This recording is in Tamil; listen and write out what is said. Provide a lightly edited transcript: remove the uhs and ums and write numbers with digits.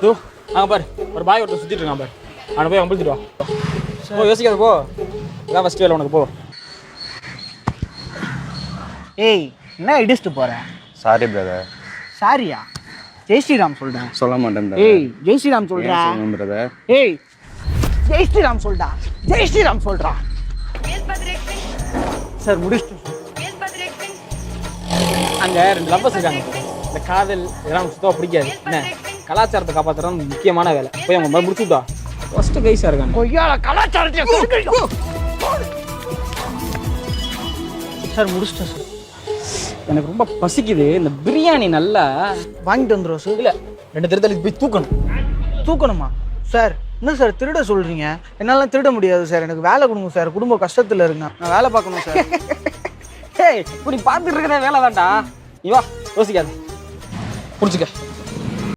தோ அங்கே பாரு ஒரு பாய் ஒருத்தர் சுற்றிட்டு இருக்கான் பாரு அவனை போய் அம்பிழுத்துட்டு வா போ யோசிக்காது போ இதான் ஃபஸ்ட் வேலை உனக்கு போ. ஏய் என்ன இடிச்சிட்டு போற? Sorry brother. சாரியா? ஜெய் ஸ்ரீராம் சொல்றேன். சொல்ல மாட்டேன் ஏய் ஜெய் ஸ்ரீராம் சொல்றா. பிரதர். ஏய் ஜெய் ஸ்ரீராம் சொல்டா. ஜெய் ஸ்ரீராம் சொல்றா. சார் முடிச்சிட்டு அங்கே 2 லவ்வர்ஸ் இருக்காங்க. இந்த காதல் இதெல்லாம் சுத்தமாக பிடிக்காது. என்ன கலாச்சாரத்தை காப்பாற்றுறது முக்கியமான வேலை. போய் அவங்க முடிச்சு விட்டா ஃபஸ்ட்டு கைஸாக இருக்காங்க. கொய்யால கலாச்சாரத்தை சார் முடிச்சிட்டேன் சார். எனக்கு ரொம்ப பசிக்குது. இந்த பிரியாணி நல்லா வாங்கிட்டு வந்துடும் சார். இல்லை 2 தெருத்தலுக்கு போய் தூக்கணும். தூக்கணுமா சார்? என்ன சார் திருட சொல்கிறீங்க? என்னாலாம் திருட முடியாது சார். எனக்கு வேலை கொடுங்க சார். குடும்ப கஷ்டத்தில் இருங்க. நான் வேலை பார்க்கணும் சார். ஏய் இப்படி பார்த்துட்டு இருக்கிற வேலை தான்டா. நீ வா யோசிக்காது பிடிச்சிக்க.